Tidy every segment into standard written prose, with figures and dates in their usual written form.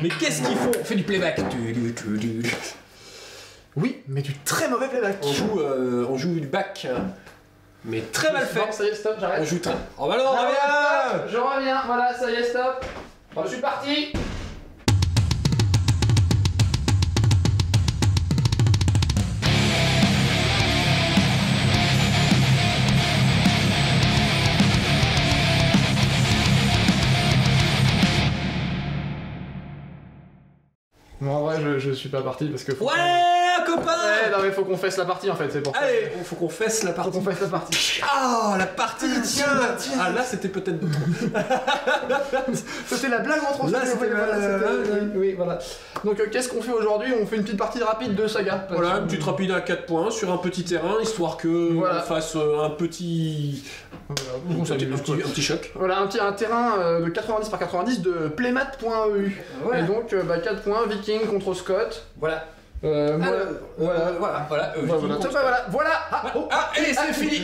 Mais qu'est-ce qu'ils font? On fait du playback. Oui, mais du très mauvais playback. On joue du bac. Mais très mal fait. Bon, ça y est, stop, j'arrête. On joue très... Oh bah non, Non, reviens. stop, je reviens, voilà, ça y est, stop. Je suis parti. Bon, en vrai, je suis pas parti parce que faut. Ouais, copain. Ouais, non, mais faut qu'on fasse la partie en fait, c'est pour ça. Allez, faut qu'on fasse la partie. Faut qu'on fasse la partie. Ah, la partie, tiens. Ah, là, c'était peut-être trop. C'était la blague entre Là, c'était oui, voilà. Donc, qu'est-ce qu'on fait aujourd'hui? On fait une petite partie rapide de Saga. Voilà, une petite rapide à 4 points sur un petit terrain, histoire que voilà. on fasse un petit... Voilà. un petit choc. Voilà, un terrain de 90 par 90 de playmat.eu. Ouais. Et donc, 4 points, Viking contre Scott. Voilà. Voilà. Et c'est fini.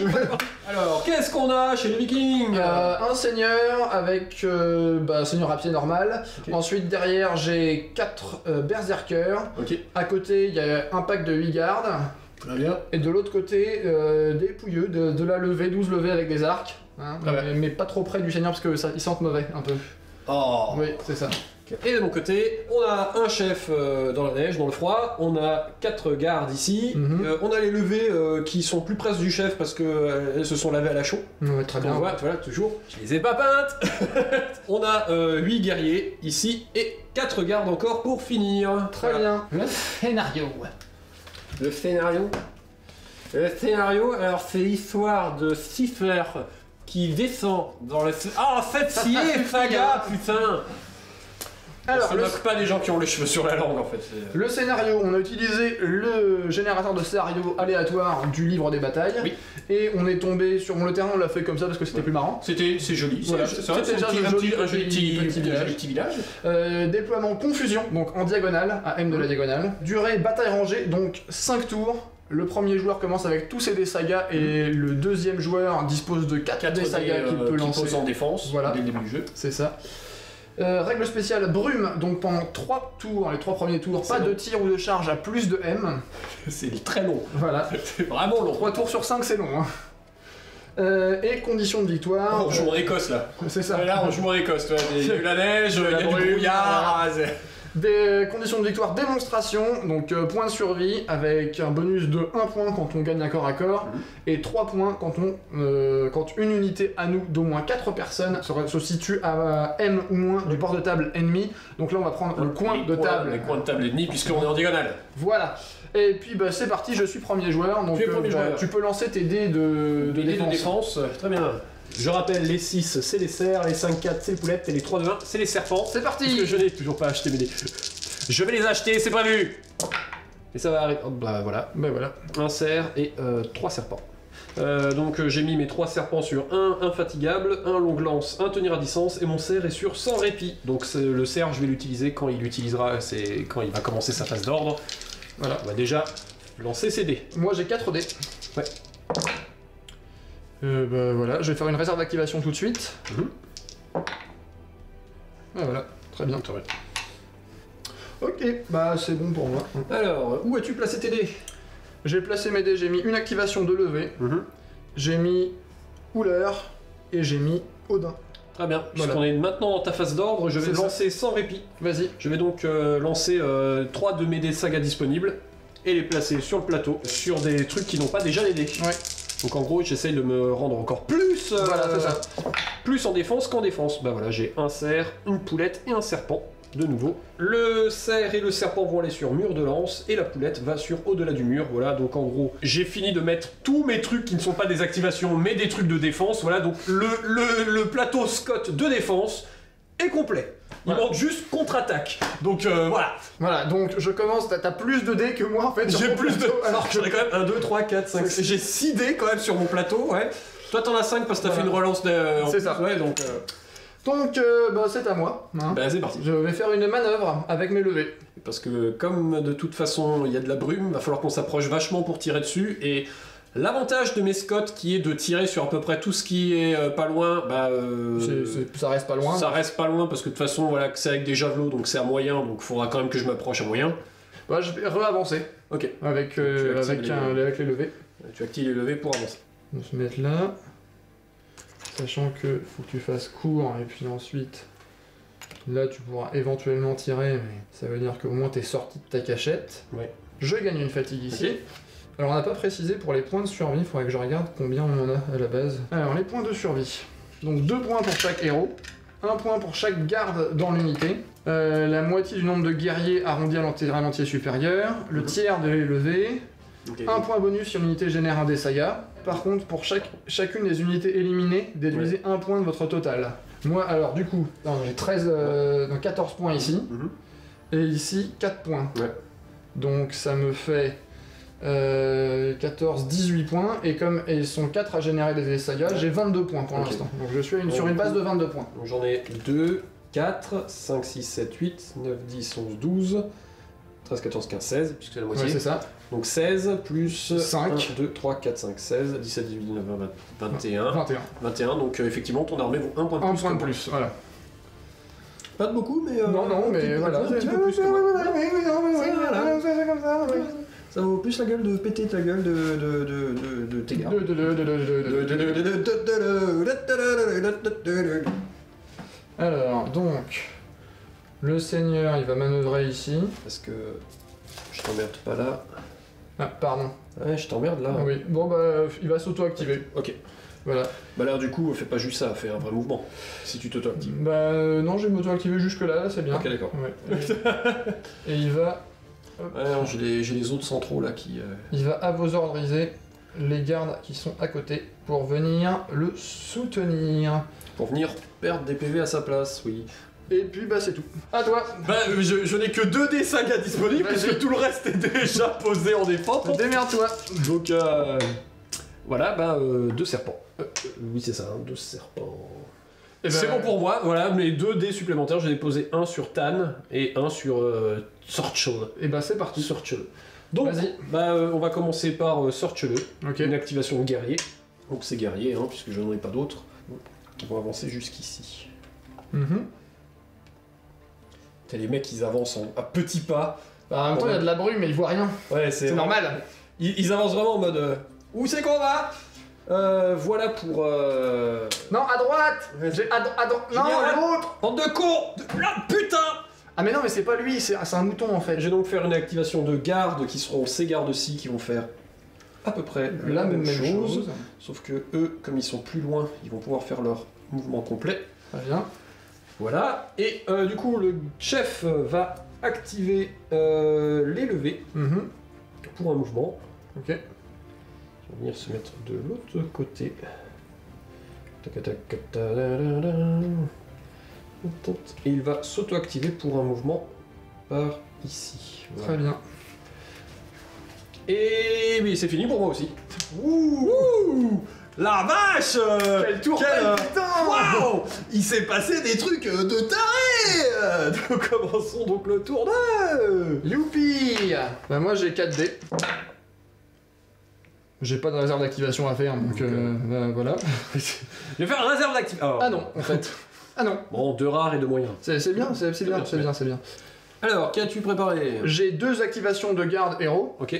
Alors, qu'est-ce qu'on a chez les Vikings? Un seigneur avec seigneur à pied normal. Okay. Ensuite, derrière, j'ai 4 berserkers. Ok. À côté, il y a un pack de 8 gardes. Très bien. Et de l'autre côté, des pouilleux, de la levée, 12 levées avec des arcs. Hein, mais pas trop près du seigneur parce qu'ils sentent mauvais un peu. Oh. Oui, c'est ça. Et de mon côté, on a un chef dans la neige, dans le froid, on a 4 gardes ici, on a les levées qui sont plus près du chef parce qu'elles se sont lavées à la chaux. Ouais, très bien. Voilà, toujours. Je les ai pas peintes. On a 8 guerriers ici et 4 gardes encore pour finir. Très bien. Le scénario. Le scénario. Le scénario, alors c'est l'histoire de Sifler qui descend dans le... Ah, cette sciée, Saga, putain. Alors, ça ne moque pas des gens qui ont les cheveux sur la langue en fait. Le scénario, on a utilisé le générateur de scénario aléatoire du livre des batailles. Oui. Et on est tombé sur le terrain, on l'a fait comme ça parce que c'était plus marrant. C'est joli, Voilà, c'est vrai, c'était c'est un joli petit village. Déploiement confusion, donc en diagonale, à M de la diagonale. Durée bataille rangée, donc 5 tours. Le premier joueur commence avec tous ses dés sagas et le deuxième joueur dispose de 4 dés sagas qu'il peut lancer. En défense Voilà. dès le début du jeu. C'est ça. Règle spéciale brume, donc pendant 3 tours, les 3 premiers tours, pas de tir ou de charge à plus de M. C'est très long. Voilà. C'est vraiment long. 3 tours sur 5, c'est long. Et condition de victoire. On joue en Écosse là. C'est ça. Là on joue en Écosse. Il y a eu la neige, il y a du brouillard. Des conditions de victoire, démonstration, donc point de survie avec un bonus de 1 point quand on gagne un corps à corps et 3 points quand une unité à nous d'au moins 4 personnes se situe à M ou moins du bord de table ennemi. Donc là on va prendre le coin de table. Les coins de table ennemis puisqu'on est en diagonale. Voilà. Et puis c'est parti, je suis premier joueur, donc tu peux lancer tes dés de défense. Très bien. Je rappelle, les 6 c'est les cerfs, les 5-4 c'est les poulettes et les 3-2-1 c'est les serpents. C'est parti. Parce que je n'ai toujours pas acheté mes dés. Je vais les acheter, c'est prévu. Et ça va arriver. Oh, bah voilà. Un cerf et 3 serpents. Donc j'ai mis mes 3 serpents sur un infatigable, un longue lance, un tenir à distance et mon cerf est sur sans répit. Donc le cerf je vais l'utiliser quand il utilisera, c'est quand il va commencer sa phase d'ordre. Voilà, on va déjà lancer ses dés. Moi j'ai 4 dés. Ouais. Voilà, je vais faire une réserve d'activation tout de suite. Voilà, très bien. Ok, bah c'est bon pour moi. Alors, où as-tu placé tes dés? J'ai placé mes dés, j'ai mis une activation de levée, j'ai mis Houler et j'ai mis Odin. Très bien, puisqu'on est maintenant dans ta phase d'ordre, je vais lancer sans répit. Vas-y. Je vais donc lancer 3 de mes dés saga disponibles et les placer sur le plateau, sur des trucs qui n'ont pas déjà les dés. Ouais. Donc en gros, j'essaye de me rendre encore plus, voilà, c'est ça. Plus en défense qu'en défense. Bah voilà, j'ai un cerf, une poulette et un serpent. De nouveau, le cerf et le serpent vont aller sur mur de lance et la poulette va sur au-delà du mur. Voilà, donc en gros, j'ai fini de mettre tous mes trucs qui ne sont pas des activations mais des trucs de défense. Voilà, donc le plateau Scott de défense est complet. Il manque juste contre-attaque. Donc voilà. Voilà, donc je commence, t'as plus de dés que moi en fait. J'ai plus de... Alors j'en ai quand même 1, 2, 3, 4, 5, j'ai 6 dés quand même sur mon plateau, ouais. Toi t'en as 5 parce que t'as fait une relance de... C'est ça. Ouais, donc... Donc, c'est à moi. Hein. Bah c'est parti. Je vais faire une manœuvre avec mes levées. Parce que comme de toute façon il y a de la brume, va falloir qu'on s'approche vachement pour tirer dessus et L'avantage de mes Scots qui est de tirer sur à peu près tout ce qui est pas loin, bah ça reste pas loin. Ça reste pas loin parce que de toute façon voilà c'est avec des javelots donc c'est à moyen donc il faudra quand même que je m'approche à moyen. Bah je vais re-avancer. Ok. Avec les levées. Tu actives les levées pour avancer. On va se mettre là. Sachant que faut que tu fasses court et puis ensuite là tu pourras éventuellement tirer mais ça veut dire qu'au moins t'es sorti de ta cachette. Ouais. Je gagne une fatigue ici. Ok. Alors on n'a pas précisé pour les points de survie, il faudrait que je regarde combien on en a à la base. Alors les points de survie. Donc 2 points pour chaque héros, 1 point pour chaque garde dans l'unité, la moitié du nombre de guerriers arrondi à l'entier supérieur, le tiers de l'élevé, Okay. 1 point bonus sur l'unité génère un des sagas. Par contre pour chacune des unités éliminées, déduisez 1 point de votre total. Moi alors du coup, j'ai 14 points ici, et ici 4 points. Ouais. Donc ça me fait 14, 18 points, et comme ils sont 4 à générer des sagas, j'ai 22 points pour l'instant. Donc je suis sur une base de 22 points. Donc j'en ai 2, 4, 5, 6, 7, 8, 9, 10, 11, 12, 13, 14, 15, 16, puisque c'est la moitié. Ouais, c'est ça. Donc 16 plus 5. 1, 2, 3, 4, 5, 16, 17, 18, 19, 20, 21. 21. 21, donc effectivement ton armée vaut 1 point de plus. 1 point de que moi. plus, voilà. Pas de beaucoup, mais. Non, mais voilà. Un petit peu plus que moi. Voilà. C'est comme ça, oui. Ça vaut plus la gueule de péter ta gueule de tes gardes. Alors, donc, le seigneur, il va manœuvrer ici. Parce que je t'emmerde pas là. Ah, pardon. Ouais, je t'emmerde là. Ah oui, bon bah, il va s'auto-activer. Ok. Voilà. Bah là, du coup, fais pas juste ça, fais un vrai mouvement. Si tu t'auto-actives. Bah, non, je vais m'auto-activer jusque-là, c'est bien. Ok, d'accord. Ouais. Et il va... Ouais, non, j'ai les autres centraux là qui. Il va à vos ordriser les gardes qui sont à côté pour venir le soutenir. Pour venir perdre des PV à sa place, oui. Et puis bah c'est tout. À toi. Bah je n'ai que 2 des sagas disponibles Vas-y. puisque tout le reste est déjà posé en défense. Démerde-toi. Donc voilà, bah 2 serpents. Oui c'est ça, 2 serpents. Et C'est bon pour moi, voilà, mes 2 dés supplémentaires, j'ai posé un sur Tan et un sur Sorchel. Et bah c'est parti. Sorchel. Donc, Vas-y. bah, on va commencer par Sorchel, Ok. une activation guerrier. Donc c'est guerrier, hein, puisque je n'en ai pas d'autres. Qui vont avancer jusqu'ici. T'as les mecs, ils avancent à petits pas. Bah, en même temps, il y a de la brume, mais il voit rien. Ouais, C'est normal. Ils avancent vraiment en mode. Où c'est qu'on va Voilà pour. Non, à droite. Vas-y. À droite. Non, Général. l'autre. Bande de cons Là, putain Ah mais non, mais c'est pas lui, c'est un mouton en fait. Je vais donc faire une activation de garde qui seront ces gardes-ci qui vont faire à peu près la même chose. Sauf que eux, comme ils sont plus loin, ils vont pouvoir faire leur mouvement complet. Très bien. Voilà. Et du coup, le chef va activer les levées pour un mouvement. Ok. Il va venir se mettre de l'autre côté. Et il va s'auto-activer pour un mouvement par ici. Voilà. Très bien. Et oui, c'est fini pour moi aussi. Ouh, la vache Quel tour putain. Waouh, il s'est passé des trucs de taré. Nous commençons donc le tour 2. Youpi. Bah moi j'ai 4 dés. J'ai pas de réserve d'activation à faire, donc bah, voilà. Je vais faire un réserve d'activation. Ah non, en fait. Ah non. Bon, 2 rares et 2 moyens. C'est bien, c'est bien, c'est bien, c'est bien. Alors, qu'as-tu préparé? J'ai 2 activations de garde héros. Ok.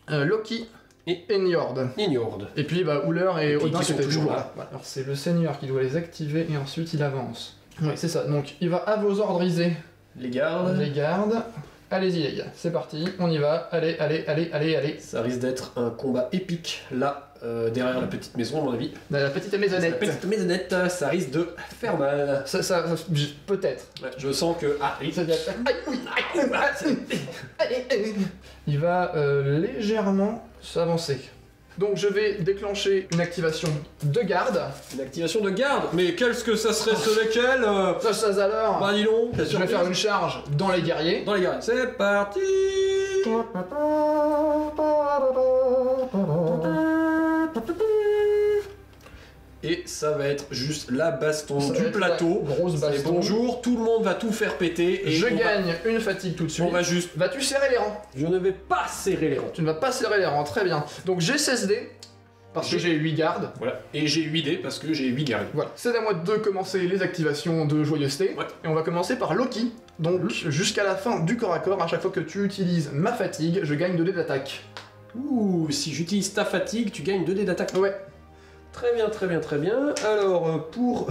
Loki Et Njord. Ignord. Et puis bah Uller et Et puis, Odin qui qui sont étaient toujours toujours là. là. Voilà. Alors c'est le seigneur qui doit les activer et ensuite il avance. Ouais, c'est ça. Donc il va à vos ordriser Les gardes. les gardes. Allez-y les gars, c'est parti, on y va. Allez, allez, allez, allez, allez. Ça risque d'être un combat épique, là, derrière la petite maison, à mon avis. La petite La maisonnette. petite maisonnette, ça risque de faire mal. Peut-être. Ouais, je sens que... Ah, oui. Il va légèrement s'avancer. Donc je vais déclencher une activation de garde. Une activation de garde. Mais qu'est-ce que ça serait ce lesquels Ça alors. Bah dis donc. Je vais faire une charge dans les guerriers. Dans les gardes. C'est parti. Et ça va être juste la baston Ça va du être plateau. la grosse Et baston. bonjour, tout le monde va tout faire péter. Et Je on va- gagne une fatigue tout de suite. On va juste... Vas-tu serrer les rangs? Je ne vais pas serrer les rangs. Tu ne vas pas serrer les rangs, très bien. Donc j'ai 16 dés. parce que j'ai 8 gardes. Voilà. Et j'ai 8 dés parce que j'ai 8 guerriers. Voilà, c'est à moi de commencer les activations de joyeuseté. Ouais. Et on va commencer par Loki. Donc, jusqu'à la fin du corps à corps, à chaque fois que tu utilises ma fatigue, je gagne 2 dés d'attaque. Ouh, si j'utilise ta fatigue, tu gagnes 2 dés d'attaque. Ouais. Très bien, très bien, très bien. Alors, pour...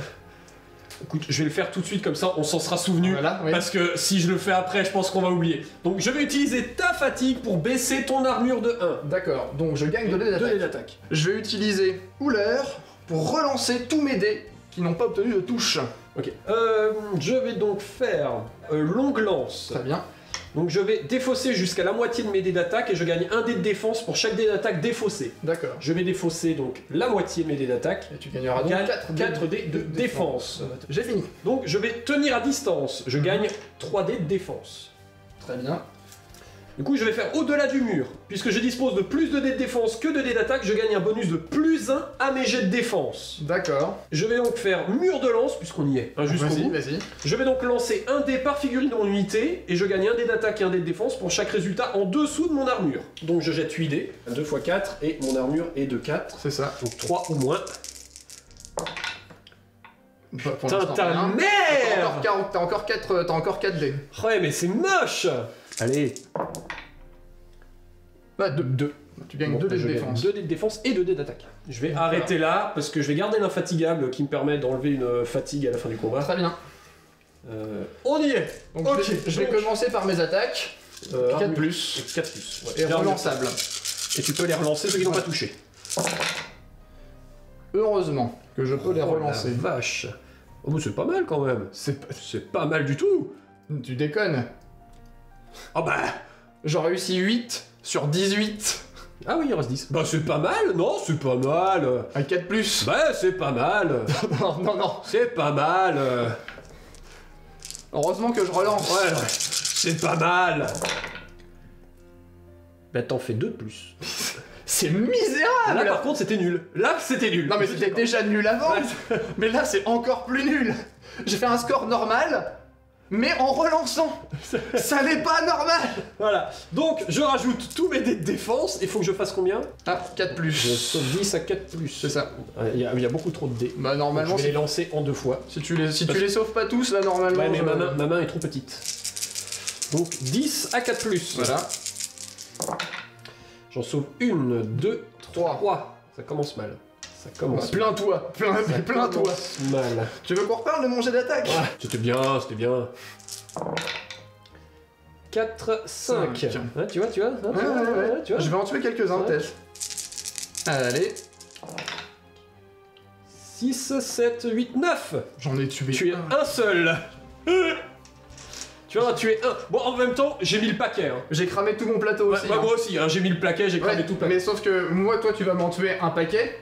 Écoute, je vais le faire tout de suite, comme ça on s'en sera souvenu. Voilà, oui. Parce que si je le fais après, je pense qu'on va oublier. Donc je vais utiliser ta fatigue pour baisser ton armure de 1. D'accord, donc je gagne 2 dés 2 d'attaque. dés d'attaque. Je vais utiliser Hooler pour relancer tous mes dés qui n'ont pas obtenu de touche. Ok. Je vais donc faire longue lance. Très bien. Donc je vais défausser jusqu'à la moitié de mes dés d'attaque et je gagne un dé de défense pour chaque dé d'attaque défaussé. D'accord. Je vais défausser donc la moitié de mes dés d'attaque. Et tu gagneras donc 4 dés de défense. J'ai fini. Donc je vais tenir à distance. Je gagne 3 dés de défense. Très bien. Du coup, je vais faire au-delà du mur. Puisque je dispose de plus de dés de défense que de dés d'attaque, je gagne un bonus de plus 1 à mes jets de défense. D'accord. Je vais donc faire mur de lance, puisqu'on y est, hein, jusqu'au Vas-y, bout. vas-y. Je vais donc lancer un dé par figurine de mon unité, et je gagne un dé d'attaque et un dé de défense pour chaque résultat en dessous de mon armure. Donc je jette 8 dés, 2 x 4, et mon armure est de 4. C'est ça. Donc 3 ou moins. Pour Putain, l'instant, ta rien. merde! T'as encore 4 dés. Ouais, mais c'est moche! Allez. Bah, 2. Tu gagnes 2 dés de défense. 2 dés de défense et 2 dés d'attaque. Je vais arrêter là, parce que je vais garder l'infatigable qui me permet d'enlever une fatigue à la fin du combat. Très bien. On y est! Donc Ok, je vais donc- commencer par mes attaques. 4 armure. plus. 4 plus. Ouais. Et relançable. Et tu peux les relancer, ceux qui n'ont pas touché. Heureusement que je peux les relancer. La vache! Oh, mais c'est pas mal quand même. C'est pas mal du tout. Tu déconnes. Ah bah. J'en réussis 8 sur 18. Ah oui, il reste 10. Bah c'est pas mal, non, c'est pas mal. À 4 plus. Bah c'est pas mal. Non, non, non. C'est pas mal. Heureusement que je relance. Ouais, ouais. C'est pas mal. Bah t'en fais 2 de plus. C'est misérable. Là par contre c'était nul. Là c'était nul. Non mais c'était déjà nul avant. Mais là c'est encore plus nul. J'ai fait un score normal, mais en relançant. Ça n'est pas normal. Voilà. Donc je rajoute tous mes dés de défense. Il faut que je fasse combien? Ah, 4 Je plus. saute 10 à 4 plus. C'est ça. Il y a beaucoup trop de dés. Bah Donc, normalement, je vais les lancer en 2 fois. si tu les sauves pas tous, là normalement... Ouais mais je- ma main est trop petite. Donc 10 à 4 plus. Voilà. J'en sauve 1, 2, 3. 3. Ça commence mal. Ça commence Plains-toi. Ça Plains-toi. commence mal. Tu veux qu'on reparle de mon jet d'attaque? C'était bien, c'était bien. 4, 5. Cinq. Ouais, tu vois, tu vois, hein, Ouais. tu vois. Je vais en tuer quelques-uns Ouais. peut-être. Allez, 6, 7, 8, 9. j'en ai tué Tu es un seul. Tu vois, tu es un. Bon, en même temps, j'ai mis le paquet. Hein. J'ai cramé tout mon plateau Ouais, aussi. bah, hein. moi aussi, hein, j'ai mis le paquet, j'ai cramé Ouais, tout le paquet. mais sauf que moi, toi, tu vas m'en tuer un paquet.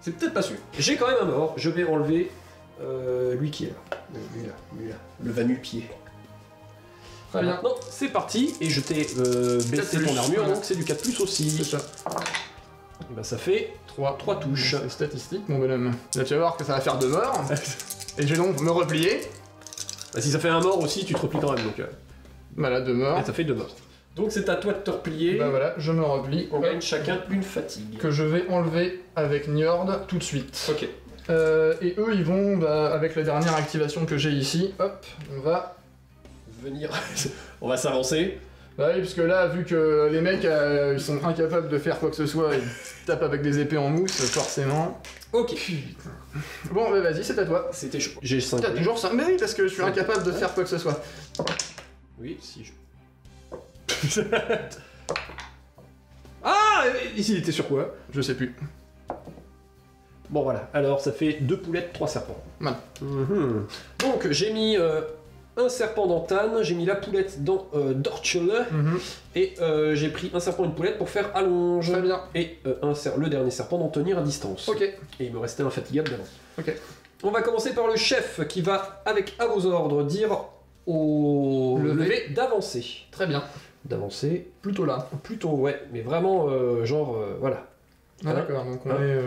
C'est peut-être pas sûr. J'ai quand même un mort. Je vais enlever lui qui est là. Lui là. Le va-nu-pied. Très bien. Maintenant, c'est parti. Et je t'ai baissé 4+, ton armure, voilà. donc c'est du 4+, aussi. C'est ça. Et bah ça fait 3 touches. C'est statistique, mon bonhomme. Là, tu vas voir que ça va faire 2 morts. Et je vais donc me replier. Bah, si ça fait un mort aussi, tu te replies quand même. Donc, Voilà, 2 morts. et ça fait 2 morts. Donc c'est à toi de te replier. Bah voilà, je me replie. On gagne chacun une fatigue. Que je vais enlever avec Njord tout de suite. Ok. Et eux, ils vont, bah, avec la dernière activation que j'ai ici, hop, on va... Venir. On va s'avancer. Bah oui, parce que là, vu que les mecs, ils sont incapables de faire quoi que ce soit, ils tapent avec des épées en mousse, forcément. Ok. Bon, bah vas-y, c'est à toi. C'était chaud. J'ai 5. T'as toujours ça. Mais oui, parce que je suis incapable de faire quoi que ce soit. Oui, si je. Ah, ici il était sur quoi? Je sais plus. Bon voilà, alors ça fait 2 poulettes, 3 serpents. Voilà. Mhm. Donc j'ai mis un serpent dans Tan, j'ai mis la poulette dans Dorchele, et j'ai pris un serpent et une poulette pour faire allonge. Très bien. Et le dernier serpent d'en tenir à distance. Ok. Et il me restait infatigable d'avant. Ok. On va commencer par le chef qui va, avec à vos ordres, dire au levé d'avancer. Très bien. D'avancer Plutôt là. plutôt, ouais, mais vraiment genre, voilà. Ah, Hein d'accord, donc on Hein est...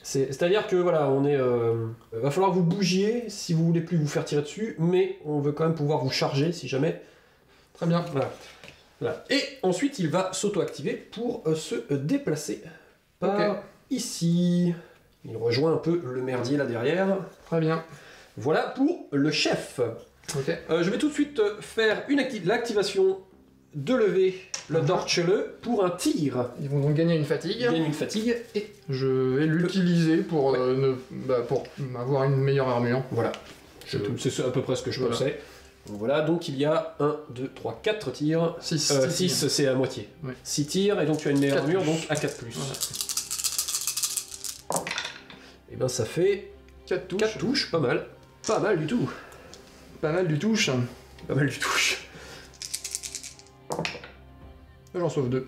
C'est-à-dire que voilà, on est. Va falloir que vous bougiez si vous voulez plus vous faire tirer dessus, mais on veut quand même pouvoir vous charger si jamais. Très bien. Voilà. Et ensuite, il va s'auto-activer pour se déplacer par ici. Il rejoint un peu le merdier là derrière. Très bien. Voilà pour le chef. Ok. Je vais tout de suite faire l'activation de lever le Dorchele pour un tir. Ils vont donc gagner une fatigue. Il gagne une fatigue et Je vais l'utiliser pour, pour avoir une meilleure armure. voilà. C'est à peu près ce que je pensais. Donc voilà, donc il y a 1, 2, 3, 4 tirs. 6 c'est à moitié. Ouais. 6 tirs et donc tu as une meilleure 4 armure, plus. donc à 4+. Voilà. Et ben ça fait 4 touches. 4 touches, pas mal. Pas mal du tout. Pas mal du touche. Pas mal du tout. J'en sauve 2.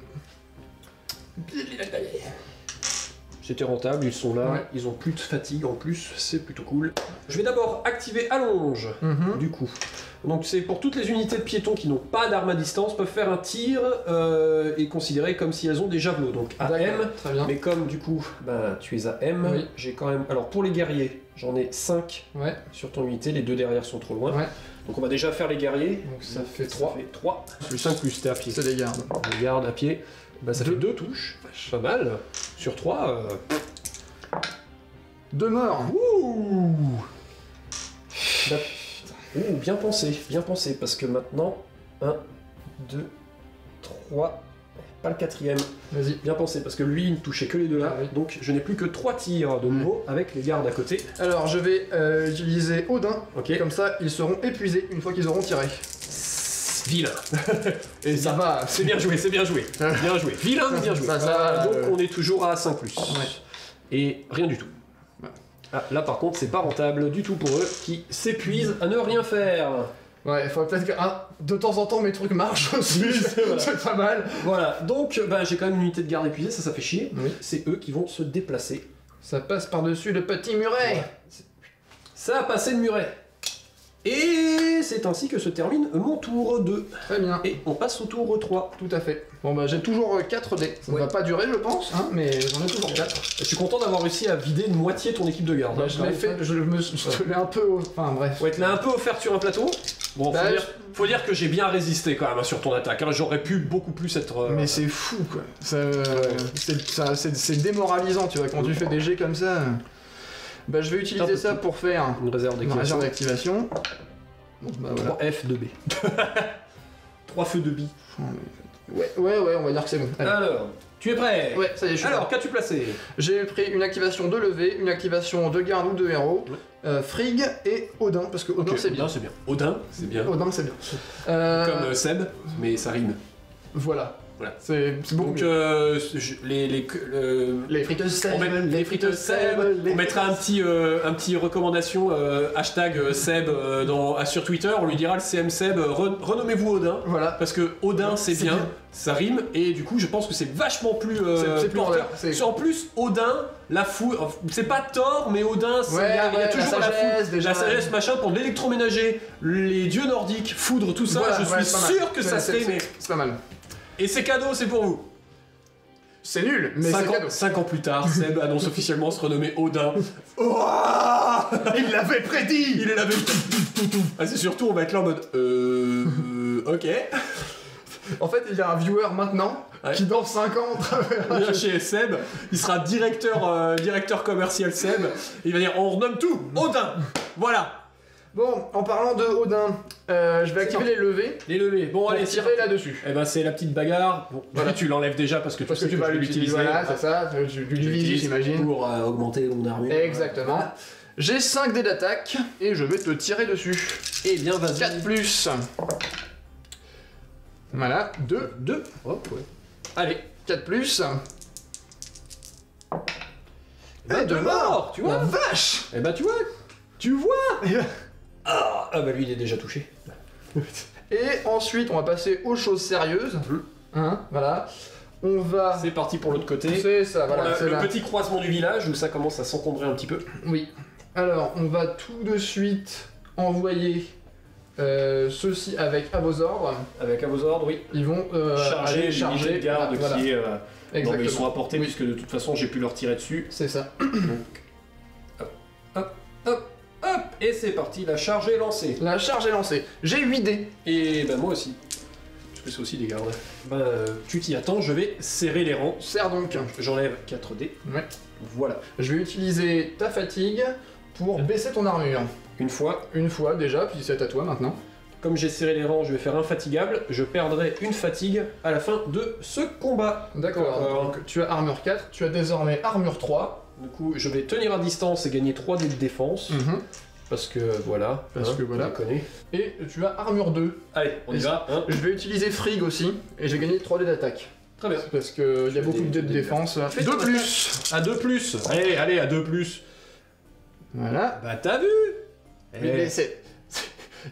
C'était rentable, ils sont là, Ouais. ils ont plus de fatigue en plus, c'est plutôt cool. Je vais d'abord activer Allonge, du coup. Donc c'est pour toutes les unités de piétons qui n'ont pas d'arme à distance, peuvent faire un tir et considérer comme si elles ont des javelots. Donc AM, Très bien. mais comme du coup bah, tu es à M, Oui. j'ai quand même... Alors pour les guerriers, j'en ai 5 Ouais. sur ton unité, les 2 derrière sont trop loin. Ouais. Donc on va déjà faire les guerriers. Donc ça fait 3. Ça fait 3. Celui 5 plus t'es à pied. C'est des gardes. Les gardes à pied, bah, ça fait 2 touches. Pas mal. Sur 3, 2 morts. Ouh, bien pensé, parce que maintenant, 1, 2, 3, pas le 4ème, Vas-y. bien pensé, parce que lui, il ne touchait que les 2 là, Ah oui. donc je n'ai plus que 3 tirs de nouveau avec les gardes à côté. Alors je vais utiliser Odin. Ok. Comme ça, ils seront épuisés une fois qu'ils auront tiré. Vilain. Et ça va. C'est bien joué, bien joué. Vilain, mais bien joué. Ça, donc on est toujours à 5+. Ouais. Et rien du tout. Ah, là par contre, c'est pas rentable du tout pour eux, qui s'épuisent à ne rien faire. Ouais, il faut peut-être que de temps en temps mes trucs marchent aussi. Voilà. C'est pas mal. Voilà, donc bah, j'ai quand même une unité de garde épuisée, ça fait chier. Oui. C'est eux qui vont se déplacer. Ça passe par-dessus le petit muret. Ça a passé le muret. Et c'est ainsi que se termine mon tour 2. Très bien. Et on passe au tour 3. Tout à fait. Bon bah j'ai toujours 4 dés. Ça ne Ouais. va pas durer je pense, hein, mais j'en ai toujours 4. Je suis content d'avoir réussi à vider de moitié ton équipe de garde. Bah, hein, je quand l'ai même. fait, je te l'ai un peu... Enfin bref. Ouais, tu l'as un peu offert sur un plateau. Bon, Bah, faut dire que j'ai bien résisté quand même hein, sur ton attaque. Hein. J'aurais pu beaucoup plus être... Mais c'est fou quoi. C'est démoralisant tu vois, quand tu fais des jets comme ça. Bah je vais utiliser ça pour faire une réserve une réserve d'activation. d'activation. Bon, bah, voilà. 3 F, 2B. 3 feux de billes. Ouais, on va dire que c'est bon. Allez. Alors, tu es prêt? Ouais, ça y est, je suis Alors, prêt. qu'as-tu placé? J'ai pris une activation de levée, une activation de garde ou de héros, Frigg et Odin, parce que Odin Ok, c'est bien. Odin, c'est bien. Odin, c'est bien. Odin c'est bien. Comme Seb, mais ça rime. Voilà. Voilà. C'est beaucoup Donc, mieux. Les friteuses Seb, on met les friteuses Seb, on mettra un petit recommandation hashtag Seb sur Twitter, on lui dira le CM Seb, renommez-vous Odin, Voilà. parce que Odin c'est bien, ça rime, et du coup je pense que c'est vachement plus C'est plus porteur, porteur. c'est- En plus, Odin, la foudre, c'est pas Thor, mais Odin, il y a toujours la sagesse, foudre, déjà. la sagesse machin, pour l'électroménager, les dieux nordiques, foudre, tout ça, Voilà, je ouais, suis c'est pas mal. sûr que ça C'est- serait, mais... C'est pas mal. Et c'est cadeau, c'est pour vous. C'est nul, mais c'est cadeau. 5 ans plus tard, Seb annonce officiellement se renommer Odin. Il l'avait prédit. Il est là avec Ah, c'est surtout, on va être là en mode ok. En fait, il y a un viewer maintenant Ouais. qui dans 5 ans travaillera Vient chez Seb, il sera directeur commercial Seb. Il va dire on renomme tout Odin. Voilà. Bon, en parlant de Odin, je vais activer les levées Les levées. Bon, pour allez, tirer là-dessus. Eh ben, c'est la petite bagarre. Bon, Voilà. tu l'enlèves déjà parce que Parce tu que sais tu vas je vais l'utiliser, voilà, c'est ça, tu Je l'utilises, l'utilise j'imagine. pour augmenter mon armure. Exactement. Voilà. J'ai 5 dés d'attaque et je vais te tirer dessus. Eh bien, vas-y. 4 plus. Voilà, 2. 2. Hop, ouais. Allez. 4 plus. Bah, de deux morts, tu vois. La vache. Eh ben, tu vois. Ah bah lui il est déjà touché. Et ensuite, on va passer aux choses sérieuses. Hein, voilà. On va... C'est parti pour l'autre côté. C'est ça, Pour voilà, c'est le là. petit croisement du village où ça commence à s'encombrer un petit peu. Oui. Alors, on va tout de suite envoyer ceux-ci avec à vos ordres. Avec à vos ordres, oui. Ils vont Charger aller l'unité de garde voilà. qui est... non mais Exactement. ils sont à portée Oui. puisque de toute façon j'ai pu leur tirer dessus. C'est ça. Donc... Hop. Et c'est parti, la charge est lancée. La charge est lancée. J'ai 8 dés. Et bah moi aussi. Parce que c'est aussi des gardes. Bah tu t'y attends, je vais serrer les rangs. Serre donc. J'enlève 4 dés. Ouais. Voilà. Je vais utiliser ta fatigue pour baisser ton armure. Une fois, Une fois déjà, puis c'est à toi maintenant. comme j'ai serré les rangs, je vais faire infatigable. Je perdrai une fatigue à la fin de ce combat. D'accord. Donc tu as armure 4, tu as désormais armure 3. Du coup, je vais tenir à distance et gagner 3 dés de défense. Parce que voilà. Parce que voilà. On connaît. Et tu as armure 2. Allez, on y va. Hein. Je vais utiliser Frig aussi, et j'ai gagné 3 dés d'attaque. Très bien. Parce qu'il y a beaucoup de dés de défense. Fais 2 ton plus. À 2 plus. Allez, allez, à 2 plus. Voilà. Bah t'as vu. Mais c'est...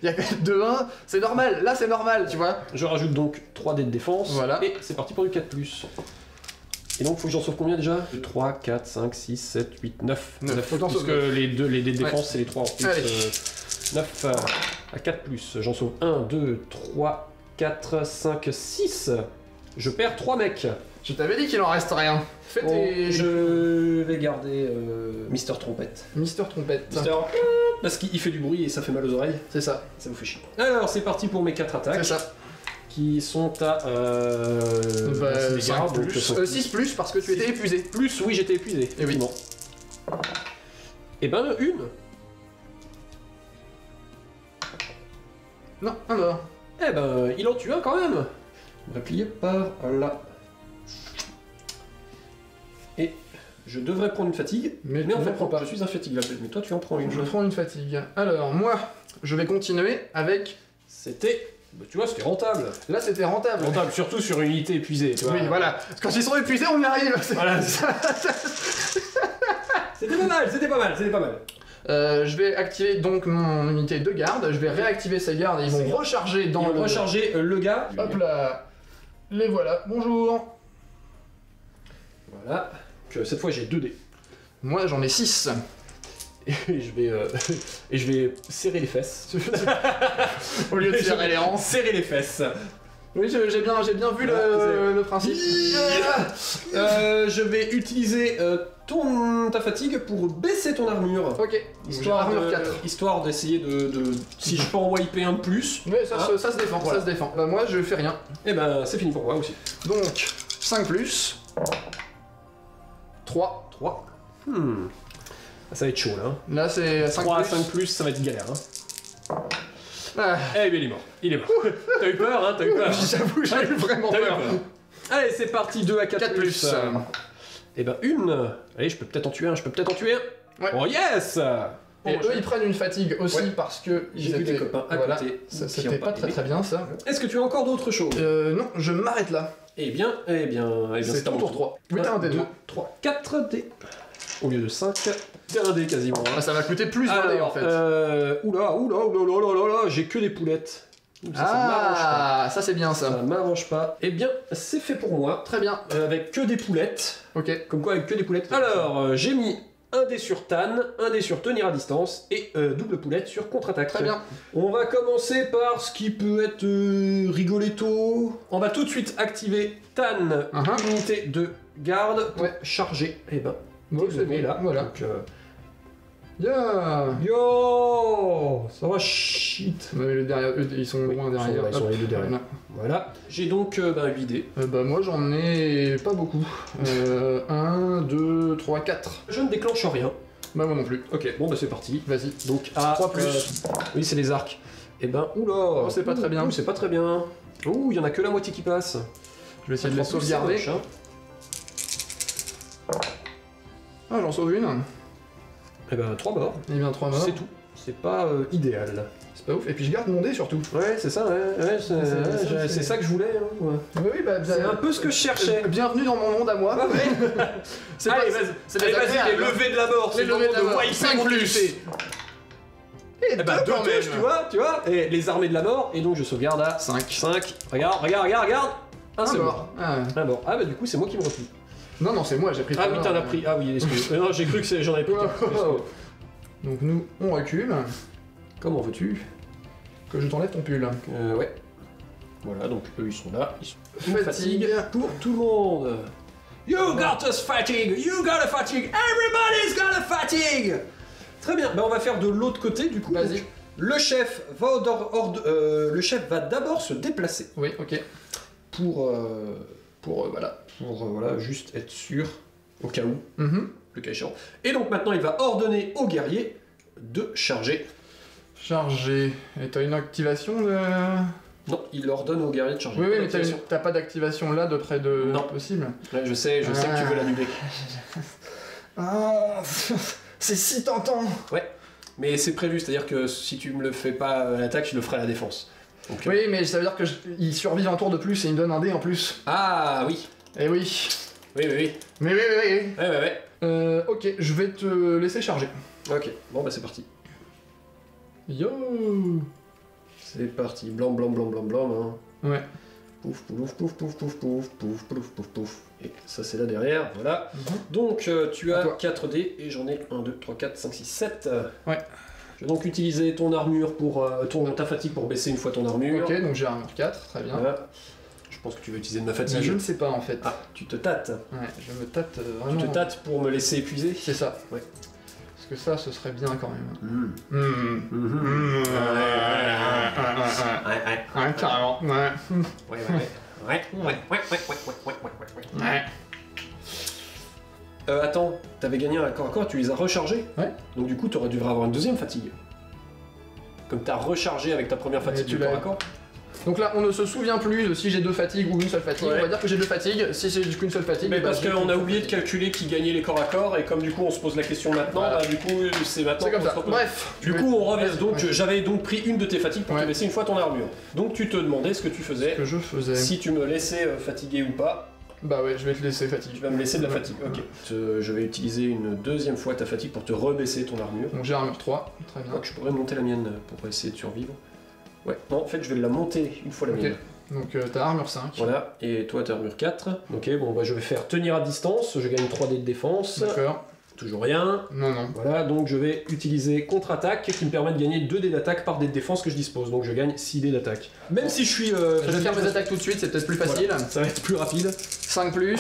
Il y a quand même 2-1, c'est normal, là c'est normal, tu vois. Je rajoute donc 3 dés de défense. Voilà. Et c'est parti pour du 4 plus. Et donc, faut que j'en sauve combien déjà 3, 4, 5, 6, 7, 8, 9. 9. Faut que t'en Parce sauves que les dés de défense, Ouais. c'est les 3 en plus. Allez. 9 à 4 plus. J'en sauve 1, 2, 3, 4, 5, 6. Je perds 3 mecs. Je t'avais dit qu'il en reste rien. Fais Bon, tes... je vais garder Mister Trompette. Mister Trompette. Mister... Parce qu'il fait du bruit et ça fait mal aux oreilles. C'est ça. Ça vous fait chier. Alors, c'est parti pour mes 4 attaques. C'est ça. Qui sont à... c'est des 5 gardes, donc plus. ce sont 6 plus parce que tu étais épuisé. Plus, oui, j'étais épuisé. Et oui. Effectivement. Et ben, une. Non, un mort. Eh ben, il en tue un quand même. On va plier par là. Et je devrais prendre une fatigue. Mais Mais en tu fait, ne prends pas. je suis infatigable. Mais toi, tu en prends une. Je prends une fatigue. Alors, moi, je vais continuer avec... C'était... bah, tu vois, c'était rentable. Là, c'était rentable. Rentable, surtout sur une unité épuisée. Tu vois. Oui, voilà. Quand ils sont épuisés, on y arrive. Voilà. C'était pas mal, c'était pas mal, c'était pas mal. Je vais activer donc mon unité de garde. Je vais réactiver ces gardes et ils Ces vont gardes. recharger dans Ils le... vont recharger le gars. Hop là. Les voilà. Bonjour. Voilà. Donc, cette fois, j'ai 2 dés. Moi, j'en ai 6. Et je vais serrer les fesses. Au lieu de serrer les rangs. Serrer les fesses. Oui, j'ai bien vu le principe. Je vais utiliser ta fatigue pour baisser ton armure. Ok. Armure 4. Histoire d'essayer de... Si je peux en wiper un de plus, Oui, ça se défend, Voilà. ça se défend. Bah, moi, je fais rien. et ben c'est fini pour moi aussi. Donc, 5 plus. 3. 3. Ça va être chaud là. Hein. Là, c'est 5 3 à plus. 5 plus, ça va être galère. Hein. Ah. Eh bien il est mort. Il est mort. T'as eu peur, hein? T'as eu peur. J'avoue, j'ai eu vraiment T'as eu peur. Allez, c'est parti, 2 à 4, 4 plus. Et ben une. Allez, je peux peut-être en tuer un, Ouais. Oh yes. Et Bon, eux, ils prennent une fatigue aussi Ouais. parce que J'ai vu des copains à voilà. côté. Ça, qui c'était ont pas très aimé. très bien ça. Est-ce que tu as encore d'autres choses? Non, je m'arrête là. Eh bien, C'est ton tour 3. Oui, t'as un dé 2. 3, 4 dés. Au lieu de 5, c'est un dé quasiment. hein. Ah, ça va coûter plus d'un dé en Alors, fait. oula, j'ai que des poulettes. Ça m'arrange pas. Ah, ça c'est bien Ça ça. m'arrange pas. Eh bien, c'est fait pour moi. Très bien. Avec que des poulettes. Ok. Comme quoi, avec que des poulettes. Alors, j'ai mis un dé sur Tan, un dé sur tenir à distance et double poulette sur contre-attaque. Très bien. On va commencer par ce qui peut être rigoletto. On va tout de suite activer Tan, unité de garde, pour Ouais. charger. Eh ben, Bon, t'es c'est levé, bon. là. Voilà. Donc, Yeah. yo, ça va shit. Ouais, mais derrière, eux, ils sont loin derrière. Ils sont Hop. les deux derrière. Voilà. Voilà. J'ai donc 8 dés. Bah moi j'en ai pas beaucoup. 1, 2, 3, 4. Je ne déclenche rien. Bah moi non plus. Ok, bon bah c'est parti. Vas-y. Donc à 3 plus. oui, c'est les arcs. Et ben, oula. Oh, c'est pas très bien. Ouh, c'est pas très bien. Ouh, il y en a que la moitié qui passe. Je vais essayer de les 3 plus, sauvegarder. c'est moche, hein. Ah, j'en sauve une. Et ben 3 morts. Il y a bien 3 morts. C'est tout. C'est pas idéal. C'est pas ouf. Et puis je garde mon dé surtout. Ouais, c'est ça, c'est ça que je voulais. Hein, ouais. Oui, bah, C'est un peu ce que je cherchais. Bienvenue dans mon monde à moi. C'est Allez, pas- vas-y, c'est allez, vas-y, désagréable. les levées de la mort, Les c'est le levées de moment la mort. wiper 5 mon plus. unité. Et Eh ben, 2 deux quand touches, même. tu vois, et les armées de la mort, et donc je sauvegarde à 5. 5. Regarde. Un seul mort. Ah. Un mort. Ah bah du coup, c'est moi qui me replie. Non, non, c'est moi, j'ai pris Ah trois oui, t'en morts. as pris. Ah oui, excuse. Non, j'ai cru que j'en avais pris. Oh, qu'un. oh, oh. Donc nous, on recule. Comment veux-tu? Que je t'enlève ton pull. Ouais. Voilà, donc eux ils sont là. Ils sont... Fatigue. pour tout le monde. You got us fatigue. You got a fatigue. Everybody's got a fatigue. Très bien. Ben on va faire de l'autre côté du coup. Vas-y. Donc, le chef va le chef va d'abord se déplacer Oui, ok. pour voilà juste être sûr au cas où. Mhm. le cas échéant. Et donc maintenant, il va ordonner au guerrier de charger. Charger. Et t'as une activation de... Non, il ordonne au guerrier de charger. Oui, oui, mais t'as pas d'activation là de près de Non. possible. Ouais, je sais que tu veux l'annuler. Ah, c'est si tentant. Ouais, mais c'est prévu, c'est-à-dire que si tu me le fais pas à l'attaque, je le ferai à la défense. Donc, Oui, mais ça veut dire qu'il survit un tour de plus et il me donne un dé en plus. Ah oui. Eh oui. Oui, oui, oui. Mais oui, oui, oui. Ouais, ouais, ouais. Ok, je vais te laisser charger. Ok, bon bah c'est parti. Yo. C'est parti, blanc, blanc, blanc, blanc, blanc. Hein. Ouais. Pouf, pouf, pouf, pouf, pouf, pouf, pouf, pouf, pouf, pouf. Et ça c'est là derrière, voilà. Donc tu as 4 dés et j'en ai 1, 2, 3, 4, 5, 6, 7. Ouais. Je vais donc utiliser ton armure pour ta fatigue pour baisser une fois ton armure. Ok, donc j'ai armure 4, très bien. Voilà. Je pense que tu veux utiliser de ma fatigue. Mais je ne sais pas en fait. Ah, tu te tâtes. Ouais, je me tâte vraiment. Tu te tâtes pour me laisser épuiser. C'est ça. Ouais. Parce que ça, ce serait bien quand même. Ouais, carrément. Ouais. Ouais. Attends, t'avais gagné un corps à corps, tu les as rechargés. Ouais. Donc du coup, tu devrais avoir une deuxième fatigue. Comme t'as rechargé avec ta première fatigue tu de corps l'as. à corps. Donc là, on ne se souvient plus de si j'ai 2 fatigues ou une seule fatigue. Ouais. On va dire que j'ai 2 fatigues. Si j'ai qu'une seule fatigue, Mais bah, parce j'ai qu'on qu'une a seule oublié de fatigue. calculer qui gagnait les corps à corps, et comme du coup on se pose la question maintenant, Voilà. bah du coup c'est maintenant C'est comme qu'on ça. se repose. Bref. Du coup on revient. Vas-y, Donc ouais. j'avais donc pris une de tes fatigues pour Ouais. te laisser une fois ton armure. Donc tu te demandais ce que tu faisais, Ce que je faisais. si tu me laissais fatigué ou pas. Bah ouais, je vais te laisser Tu fatigue. vas me laisser de la Ouais. fatigue. Ok. Je vais utiliser une deuxième fois ta fatigue pour te rebaisser ton armure. Donc j'ai armure 3, très Je bien. crois que je pourrais monter la mienne pour essayer de survivre. Ouais, non, en fait, je vais la monter une fois la Ok. mienne. Donc t'as armure 5. Voilà, et toi, t'as armure 4. Ok, bon, bah, je vais faire tenir à distance. Je gagne 3 dés de défense. D'accord. Toujours rien. Non, non. Voilà, donc je vais utiliser contre-attaque qui me permet de gagner 2 dés d'attaque par dé de défense que je dispose. Donc je gagne 6 dés d'attaque. Même si je suis. Je vais faire mes attaques tout de suite, c'est peut-être plus facile. Voilà, ça va être plus rapide. 5 plus.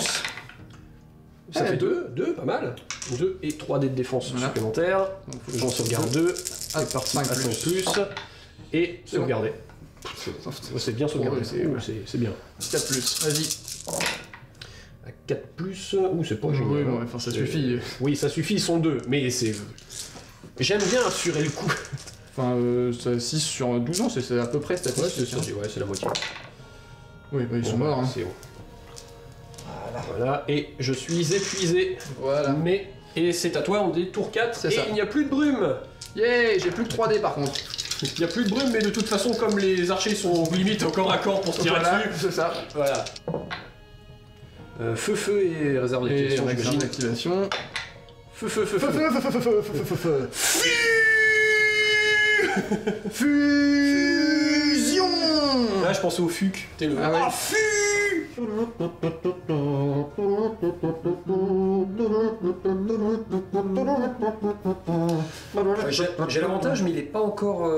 Ça Eh, fait 2, pas mal. 2 et 3 dés de défense Voilà. supplémentaires. Donc, J'en sauvegarde 2. Ah, C'est parti 5 à 5 plus. Et C'est bon. sauvegarder. C'est bien sauvegardé, Ouais, c'est bien. 4 plus. Vas-y. À 4 plus, c'est pas Oui, génial. bon, enfin ça suffit. Oui, ça suffit, ils sont 2, mais c'est... J'aime bien assurer le coup. Enfin, 6 sur 12 ans, c'est à peu près statistique. Hein. C'est la moitié. Oui, bah ils sont Bon, morts. Hein. C'est bon. Voilà, et je suis épuisé. Voilà. Mais... Et c'est à toi, on dit tour 4, C'est et ça. il n'y a plus de brume. Yeah, j'ai plus que 3 dés par contre. Il n'y a plus de brume, mais de toute façon, comme les archers sont limite encore à corps pour se tirer Voilà, dessus. c'est ça. Voilà. Feu et réserve Et d'activation, réserve j'imagine. d'activation. Feu. Fusion. Là, je pensais au fuc. T'es le... Ah ouais. Ah, fuc. J'ai l'avantage, mais il est pas encore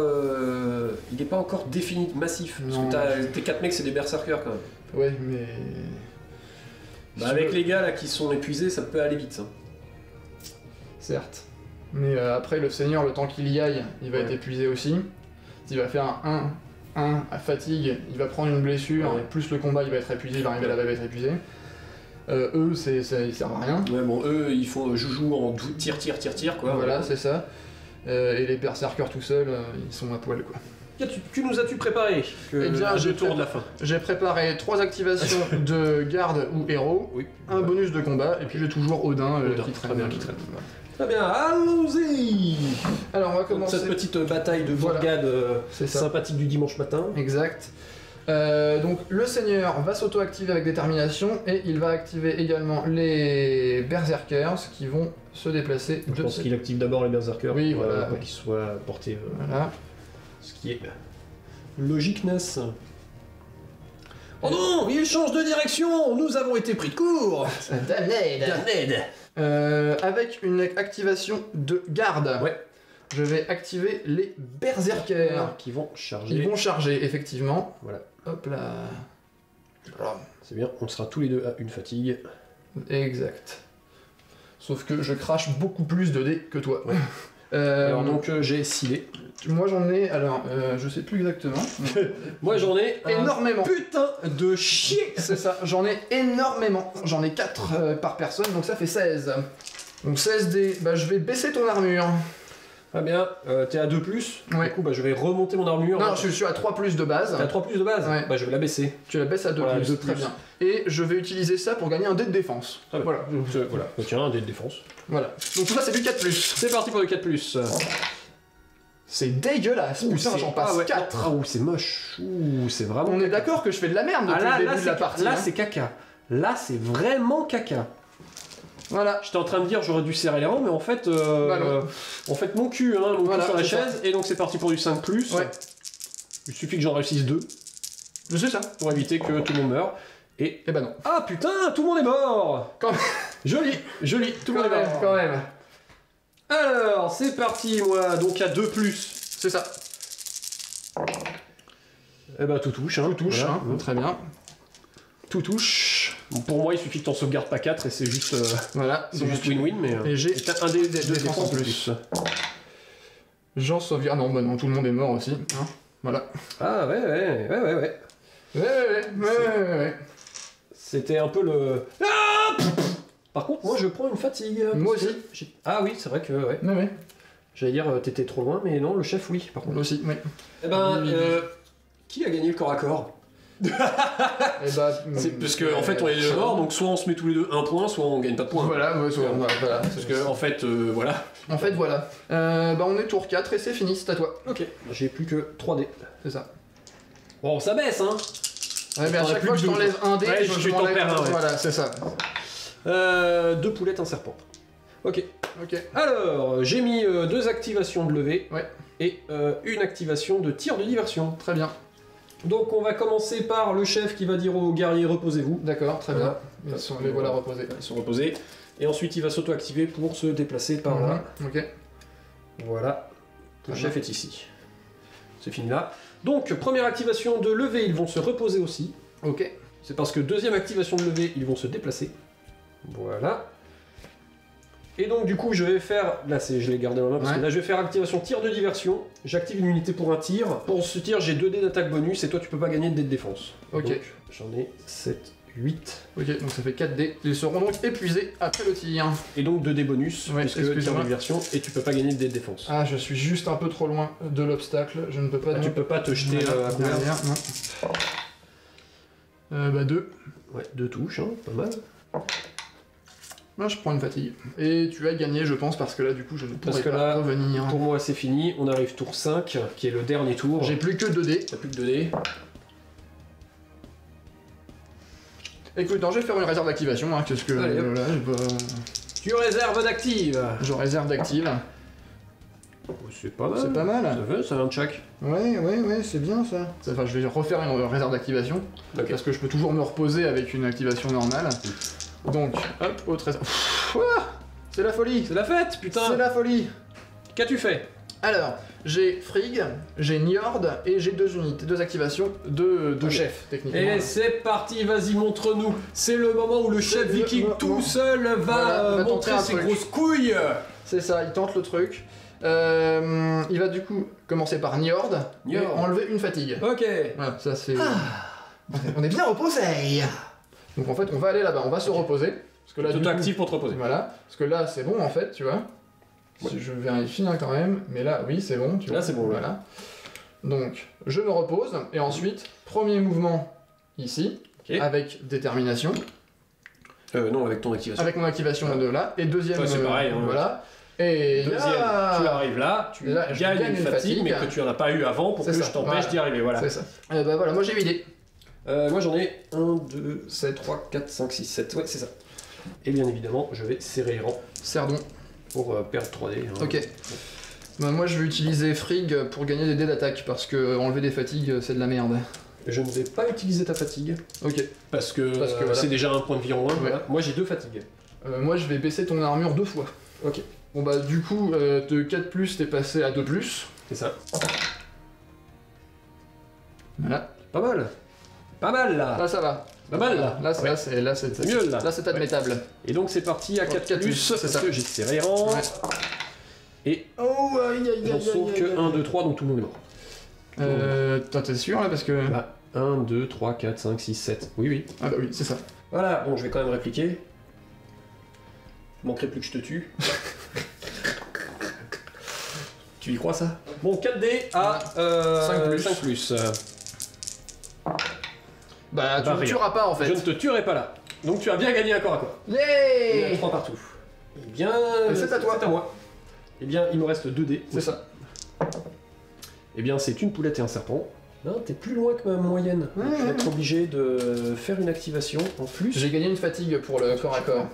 défini, massif. Parce Non. que tes 4 mecs, c'est des berserkers quand même. Ouais, mais... Bah, avec les gars là qui sont épuisés, ça peut aller vite. Ça. Certes. Mais après, le seigneur, le temps qu'il y aille, il va Ouais. être épuisé aussi. S'il va faire un à fatigue, il va prendre une blessure, Ouais. plus le combat, il va être épuisé, il va arriver là-bas, il va être épuisé. Eux, ils servent à rien. Ouais, bon, eux, ils font joujou en tir, quoi. Voilà, c'est ça. Et les berserkers tout seuls, ils sont à poil, quoi. Tu nous as-tu préparé Eh bien, j'ai j'ai tour de la fin. J'ai préparé 3 activations de garde ou héros, Oui. un bonus de combat, et puis j'ai toujours Odin, Odin, qui très traîne. bien, qui traîne. Voilà. Très bien, allons-y. Alors, on va Donc, commencer. cette petite bataille de Voilà. bourgade C'est ça. sympathique du dimanche matin. Exact. Donc le seigneur va s'auto-activer avec détermination et il va activer également les berserkers qui vont se déplacer Je pense qu'il active d'abord les berserkers Oui, pour, voilà, pour oui. qu'ils soient portés. Voilà. Ce qui est logiqueness. Oh non, il change de direction. Nous avons été pris de court. Damned. Avec une activation de garde, Ouais. je vais activer les berserkers. Qui vont charger. Ils vont charger, effectivement. Voilà. Hop là. Voilà. C'est bien, on sera tous les deux à une fatigue. Exact. Sauf que je crache beaucoup plus de dés que toi. Ouais. Alors donc j'ai 6 dés. Moi j'en ai, alors je sais plus exactement. Moi j'en ai Énormément. putain de chier. C'est ça, j'en ai énormément. J'en ai 4 par personne, donc ça fait 16. Donc 16 dés, bah je vais baisser ton armure. Ah bien, t'es à 2+, Ouais. du coup bah, je vais remonter mon armure. Non, je suis à 3+ de base. T'es à 3+ de base. Ouais. Bah je vais la baisser. Tu la baisses à 2+, Voilà, 2+. très bien. Et je vais utiliser ça pour gagner un dé de défense. Ah, bah, Voilà. voilà. Bah, tiens, un dé de défense. Voilà. Donc tout ça c'est du 4+. C'est parti pour le 4+. C'est dégueulasse, putain j'en passe 4. Ah ouh, c'est moche. Ouh, c'est vraiment... On est d'accord que je fais de la merde depuis le début de la partie. Là hein. c'est caca. Là c'est vraiment caca. Voilà. J'étais en train de dire j'aurais dû serrer les rangs, mais en fait, Bah non. en fait mon cul, hein, mon Voilà, cul sur la c'est chaise, et donc c'est parti pour du 5+. Ouais. Il suffit que j'en réussisse 2 Je sais ça. pour éviter que tout le monde meure. Et Eh bah non. ah putain, tout le monde est mort. Quand même. Joli, joli, tout le monde est mort. Quand même. Alors c'est parti moi, donc à 2+. C'est ça. Eh bah tout touche, hein. Tout touche, Voilà. hein. Très bien. Tout touche. Bon, pour moi il suffit que t'en sauvegardes pas 4 et c'est juste Voilà. c'est Donc, juste win-win, mais Et j'ai t'as un des deux défense en plus. J'en sauvegarde. Non, bah non, tout le monde est mort aussi. Hein. Voilà. Ah ouais. Ouais. C'était un peu le... Ah par contre, moi je prends une fatigue. Moi aussi. Ah oui, c'est vrai que ouais. Ouais. J'allais dire t'étais trop loin, mais non, le chef oui, par contre. Moi aussi, oui. Eh ben, Oui. qui a gagné le corps à corps? Et bah... C'est parce que en fait on est deux morts, donc soit on se met tous les deux un point, soit on gagne pas de points. Voilà, ouais, voilà. Parce que en fait, voilà. En fait, voilà. Bah on est tour 4 et c'est fini, c'est à toi. Ok, j'ai plus que 3 dés. C'est ça. Bon, ça baisse, hein. Ouais, mais à T'en as chaque plus fois que je deux. t'enlève un dé, Ouais, je tu t'en m'enlève perds un, ouais. Voilà, c'est ça. 2 poulettes, un serpent. Ok. Ok. Alors, j'ai mis 2 activations de levée. Ouais. Et une activation de tir de diversion. Très bien. Donc on va commencer par le chef qui va dire aux guerriers reposez-vous. D'accord, très bien. Voilà. Les voilà reposés. Ils sont reposés. Et ensuite il va s'auto-activer pour se déplacer par là. Ok. Voilà. Le Très chef est ici. C'est fini là. Donc première activation de levée, ils vont se reposer aussi. Ok. C'est parce que deuxième activation de levée, ils vont se déplacer. Voilà. Et donc du coup je vais faire, là je l'ai gardé en main parce Ouais. que là je vais faire activation tir de diversion, j'active une unité pour un tir, pour ce tir j'ai 2 dés d'attaque bonus et toi tu peux pas gagner de dés de défense. Ok. Donc, j'en ai 7, 8, Ok, donc ça fait 4 dés. Ils seront donc épuisés après le tir. et donc 2 dés bonus, Ouais, puisque tir excuse-moi. de diversion, et tu peux pas gagner de dés de défense. Ah, je suis juste un peu trop loin de l'obstacle, je ne peux pas... Ah, tu peux pas te jeter Voilà, à couvert. derrière, non. Bah 2. Ouais, 2 touches, hein, pas mal. Moi je prends une fatigue. Et tu as gagné je pense parce que là du coup je ne Parce pourrai que pas là, revenir. Pour moi c'est fini, on arrive tour 5, qui est le dernier tour. J'ai plus que 2 dés. T'as plus que 2 dés. Écoute, non, je vais faire une réserve d'activation, hein, qu'est-ce que... Allez, hop. Voilà, j'ai pas... Tu réserves d'active. Je réserve d'active. C'est pas mal. C'est pas mal. Ça vient de chaque. Ouais, c'est bien ça. Enfin, je vais refaire une réserve d'activation, Ok. parce que je peux toujours me reposer avec une activation normale. Donc, hop, autre réserve... Pfff, ouah, c'est la folie. C'est la fête, C'est putain. la folie. Qu'as-tu fait? Alors, j'ai Frigg, j'ai Njord et j'ai 2 unités, 2 activations de Ok. chef, techniquement. Et c'est parti, vas-y, montre-nous. C'est le moment où le chef le viking moment. tout seul va, Voilà, va tenter montrer un ses truc. grosses couilles. C'est ça, il tente le truc. Il va du coup commencer par Njord et Njord. enlever une fatigue. Ok. Voilà, ça c'est... On est bien reposé. Donc en fait, on va aller là-bas, on va se reposer. Parce que là, Tout du coup, actif pour te reposer. voilà. Parce que là, c'est bon en fait, tu vois. Ouais. Si je vérifie hein, quand même, mais là, oui, c'est bon. Tu Là, vois. c'est bon, là. Voilà. Donc, je me repose et ensuite, premier mouvement ici, Ok. avec détermination, Non, avec ton activation. avec mon activation de là, et deuxième, Ouais, c'est pareil, hein. voilà. Et Deuxième, là, tu arrives là, tu Là, je gagnes gagne une une fatigue, fatigue. mais que tu en as pas eu avant pour C'est que ça, je t'empêche voilà. d'y arriver. Voilà. C'est ça. Bah voilà, moi j'ai 8 dés. Moi j'en ai 1, 2, 7, 3, 4, 5, 6, 7. Ouais, c'est ça. Et bien évidemment, je vais serrer les rangs Cerdon. pour perdre 3 dés. hein. Ok. Bah, moi je vais utiliser Frigg pour gagner des dés d'attaque parce que enlever des fatigues c'est de la merde. Je ne vais pas utiliser ta fatigue Ok. parce que, voilà. c'est déjà un point de vie en moins. Ouais. Voilà. Moi j'ai 2 fatigues. Moi je vais baisser ton armure 2 fois. Ok. Bon bah du coup de 4+, t'es passé à 2+. C'est ça. Voilà. Pas mal. Pas mal là. Là ça va. Pas mal là. Là c'est Ouais. c'est mieux, là. Là c'est admettable. Et donc c'est parti à 4 4+, c'est parce ça. que j'ai serré les rangs. Ouais. Et Oh aïe aïe j'en sauve que 1, 2, 3, donc tout le monde est mort. T'es sûr là parce que... Bah, 1, 2, 3, 4, 5, 6, 7. Oui, oui. Ah bah oui, c'est ça. Voilà, bon, je vais quand même répliquer. Il manquerait plus que je te tue. Tu y crois ça? Bon, 4D à 5 plus. Bah, tu ne me tueras pas en fait. Je ne te tuerai pas là. Donc tu as bien gagné un corps à corps. Yeah. 3 partout. Eh bien, c'est à toi. C'est à moi. Eh bien, il me reste 2D. C'est ça. Eh bien, c'est une poulette et un serpent. Non, t'es plus loin que ma moyenne. Donc, je vais être obligé de faire une activation en plus. J'ai gagné une fatigue pour le corps à corps.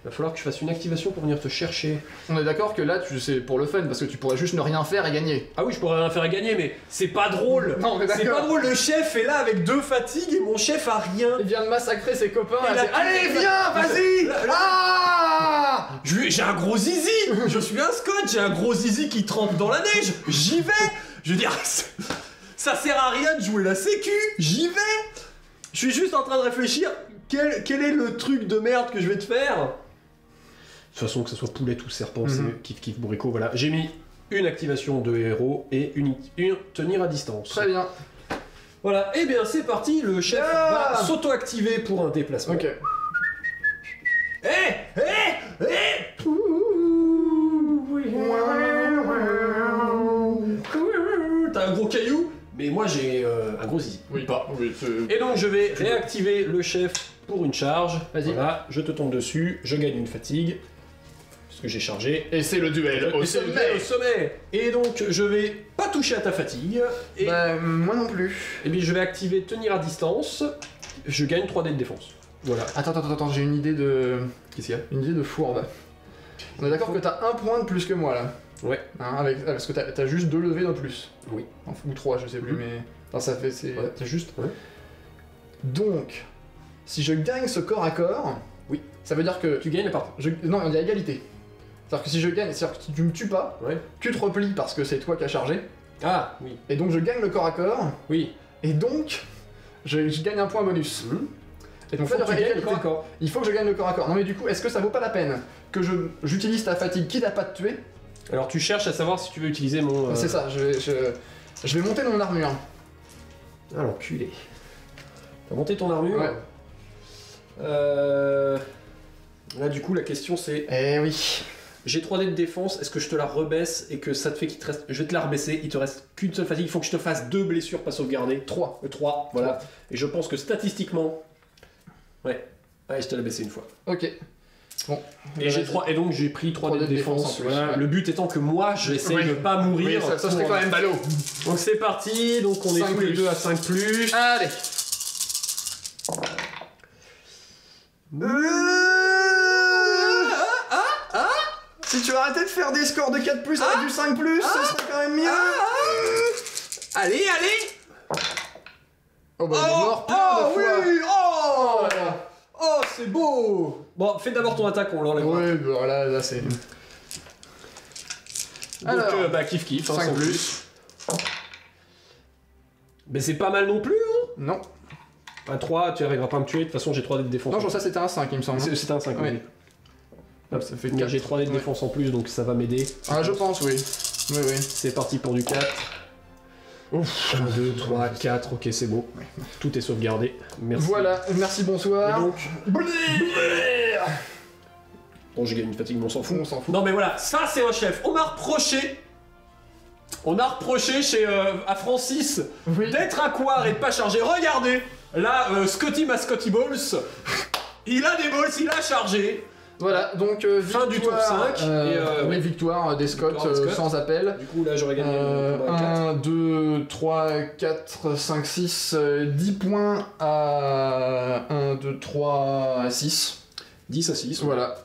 Il va falloir que je fasse une activation pour venir te chercher. On est d'accord que là, c'est pour le fun, parce que tu pourrais juste ne rien faire et gagner. Ah oui, je pourrais rien faire à gagner, mais c'est pas drôle. Non, mais c'est d'accord. pas drôle. Le chef est là avec 2 fatigues et mon chef a rien. Il vient de massacrer ses copains. Et là, là, c'est, allez, viens, vas-y. Ah. J'ai un gros zizi. Je suis un Scott, j'ai un gros zizi qui trempe dans la neige. J'y vais. Je veux dire, ça sert à rien de jouer la sécu. J'y vais. Je suis juste en train de réfléchir. Quel est le truc de merde que je vais te faire? De toute façon, que ce soit poulette ou serpent, c'est kiff bourrico, voilà. J'ai mis une activation de héros et une tenir à distance. Très bien. Voilà, et bien c'est parti, le chef va s'auto-activer pour un déplacement. Ok. T'as un gros caillou, mais moi j'ai un gros zizi. Oui, pas. Oui, Et donc je vais réactiver le chef pour une charge. Vas-y. Voilà, je te tombe dessus, je gagne une fatigue. Ce que j'ai chargé. Et c'est le duel au sommet. Et donc je vais pas toucher à ta fatigue. Et, Bah, moi non plus. et bien je vais activer tenir à distance. Je gagne 3D de défense. Voilà. Attends, j'ai une idée de... Qu'est-ce qu'il y a? Une idée de fourbe. On est d'accord que t'as un point de plus que moi, là. Ouais. Hein, parce que t'as juste 2 levées de plus. Oui. Enfin, ou 3, je sais plus, mais... Enfin, ça fait... C'est Ouais. juste... Ouais. Donc, si je gagne ce corps à corps... Oui. Ça veut dire que... Tu gagnes la partie. Non, il y a égalité. C'est-à-dire que si je gagne... C'est-à-dire que si tu me tues pas, Ouais. tu te replies parce que c'est toi qui as chargé. Ah, oui. Et donc je gagne le corps à corps. Oui. Et donc, je gagne un point bonus. Et donc Faut là, que il y tu aura gagnes le égalité. corps à corps. Il faut que je gagne le corps à corps. Non mais du coup, est-ce que ça vaut pas la peine que j'utilise ta fatigue quitte à pas te tuer? Alors tu cherches à savoir si tu veux utiliser mon... C'est ça, je vais monter mon armure. Ah l'enculé. T'as monté ton armure? Ouais. Là du coup la question c'est... Eh oui. J'ai 3D de défense, est-ce que je te la rebaisse et que ça te fait qu'il te reste... Je vais te la rebaisser, il te reste qu'une seule fatigue, il faut que je te fasse 2 blessures pas sauvegardées. 3, voilà. 3. Et je pense que statistiquement... Ouais. Ouais, je te l'ai baissé une fois. Ok. Bon. Et j'ai 3... Et donc j'ai pris 3D de défense. en plus, Voilà. ouais. Le but étant que moi, j'essaye Ouais. de pas mourir. Oui, ça serait quand même ballot. Donc c'est parti, donc on est 5 tous les plus. deux à 5+. Allez. Si tu arrêtais de faire des scores de 4+, avec du 5+, ça serait quand même mieux. Allez, allez. Oh bah il est mort plein de fois. Oui. Oh là là. Oh, c'est beau. Bon, fais d'abord ton attaque, on l'enlève. Ouais, bah voilà, là c'est... Donc, Alors, bah kiff, hein, 5 sans plus. Mais c'est pas mal non plus, hein. Non. À 3, tu arriveras pas à me tuer, de toute façon j'ai 3D de défense. Non, genre ça c'était un 5 il me semble. C'était un 5, Ouais. oui. Hop, Ça fait mais 4. j'ai 3D de défense en plus, donc ça va m'aider. Ah je pense, oui. Oui, oui. C'est parti pour du 4. Ouf. 1, 2, 3, 4, ok c'est beau. Tout est sauvegardé, merci. Voilà, merci, Et bonsoir. donc... Blé. Bon, j'ai gagné une fatigue, mais on s'en fout. On s'en fout. Non mais voilà, ça c'est un chef. On m'a reproché chez à Francis Oui. d'être un couard et de pas charger. Regardez, là Scotty ma Scotty Balls, il a des balls, il a chargé. Voilà, donc Fin du tour 5, oui, ouais. victoire des Scots Victoire des Scots. sans appel. Du coup là j'aurais gagné le combat à 4. 1, 2, 3, 4, 5, 6, 10 points à 1, 2, 3, à 6. 10 à 6. Voilà.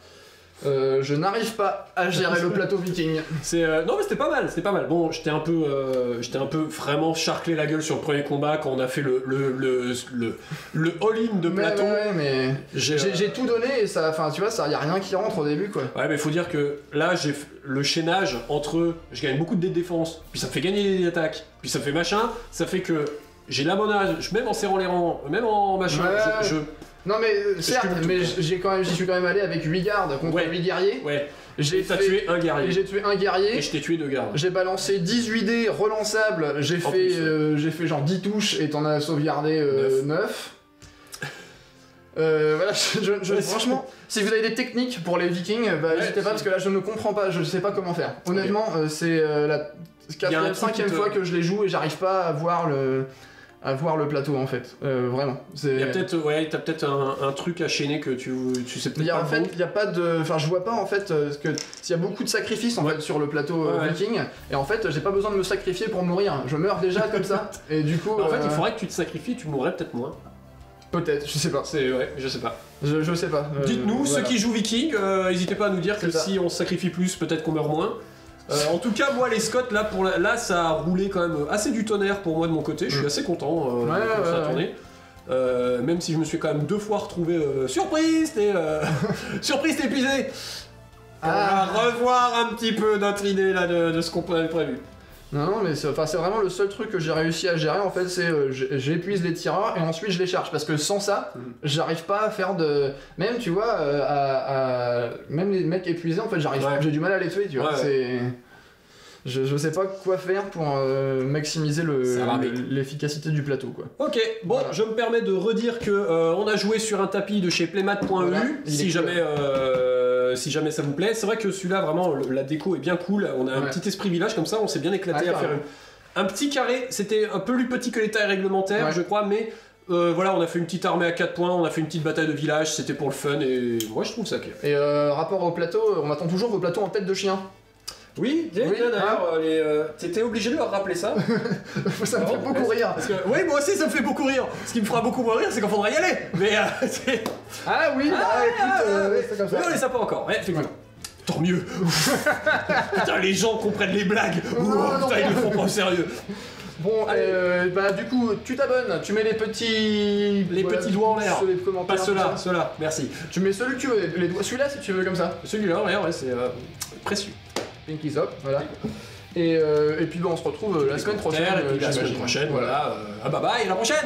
Je n'arrive pas à gérer le plateau viking. C'est non mais c'était pas mal. Bon, j'étais un peu vraiment charclé la gueule sur le premier combat quand on a fait le all-in de plateau. Ouais, mais j'ai tout donné et ça, enfin tu vois, ça y a rien qui rentre au début quoi. Ouais mais faut dire que là j'ai le chaînage entre je gagne beaucoup de dés de défense, puis ça me fait gagner des attaques, puis ça me fait machin, ça fait que j'ai l'abonnage, même en serrant les rangs, même en machin, Ouais. Non mais certes, cumule tout, mais quoi. j'y suis quand même allé avec 8 gardes contre Ouais. 8 guerriers. Ouais. J'ai T'as fait- tué un guerrier. Et j'ai tué un guerrier. Et je t'ai tué 2 gardes. J'ai balancé 18 dés relançables, j'ai En fait, plus, j'ai fait genre 10 touches et t'en as sauvegardé 9. Voilà, franchement, si vous avez des techniques pour les Vikings, bah n'hésitez pas parce que là je ne comprends pas, je sais pas comment faire. Honnêtement, c'est la 4e, 5e fois que je les joue et j'arrive pas à voir le plateau en fait. Vraiment. Il y a peut-être, t'as peut-être un truc à chaîner que tu sais peut-être pas. En fait, il y a pas de, enfin je vois pas en fait que s'il y a beaucoup de sacrifices en fait sur le plateau Viking et en fait j'ai pas besoin de me sacrifier pour mourir. Je meurs déjà comme ça et du coup. En fait, il faudrait que tu te sacrifies, tu mourrais peut-être moins. Peut-être, je sais pas. Je sais pas. Je sais pas. Dites-nous, voilà. ceux qui jouent Viking, n'hésitez pas à nous dire que si on se sacrifie plus, peut-être qu'on meurt moins. En tout cas, moi, les Scots, là, ça a roulé quand même assez du tonnerre pour moi de mon côté. Je suis assez content comment ça a tourné. Même si je me suis quand même 2 fois retrouvé surprise, t'es épuisé. On va revoir un petit peu notre idée là de ce qu'on avait prévu. Non, mais c'est vraiment le seul truc que j'ai réussi à gérer en fait, c'est j'épuise les tireurs et ensuite je les charge parce que sans ça, j'arrive pas à faire de. Même tu vois, même les mecs épuisés en fait, j'ai du mal à les tuer, tu vois. C'est. Je sais pas quoi faire pour maximiser l'efficacité du plateau quoi. Ok, bon, voilà. Je me permets de redire que on a joué sur un tapis de chez playmat.eu, voilà, si jamais ça vous plaît. C'est vrai que celui-là vraiment la déco est bien cool, on a un petit esprit village comme ça, on s'est bien éclaté à faire un petit carré. C'était un peu plus petit que les tailles réglementaires je crois, mais voilà, on a fait une petite armée à 4 points, on a fait une petite bataille de village, c'était pour le fun et moi je trouve ça clair. Et rapport au plateau, on attend toujours vos plateaux en tête de chien. Oui, d'ailleurs, t'étais obligé de leur rappeler ça. Ça me fait beaucoup rire. Parce que, oui, moi aussi ça me fait beaucoup rire. Ce qui me fera beaucoup moins rire, c'est qu'il faudra y aller. Mais ah oui, écoute, c'est comme ça. Oui, on est sympa encore. Ouais, effectivement. Tant mieux. Putain, les gens comprennent les blagues. Putain, ils le font pas au sérieux. Bon, bah du coup, tu t'abonnes, tu mets les petits doigts en l'air. Pas ceux-là, merci. Tu mets celui que tu veux, les doigts, celui-là si tu veux comme ça. Celui-là, ouais, c'est précieux. Pinkies up, voilà. Et puis bon, on se retrouve la semaine prochaine. Et puis la semaine prochaine, voilà. Ah bah bye, à la prochaine.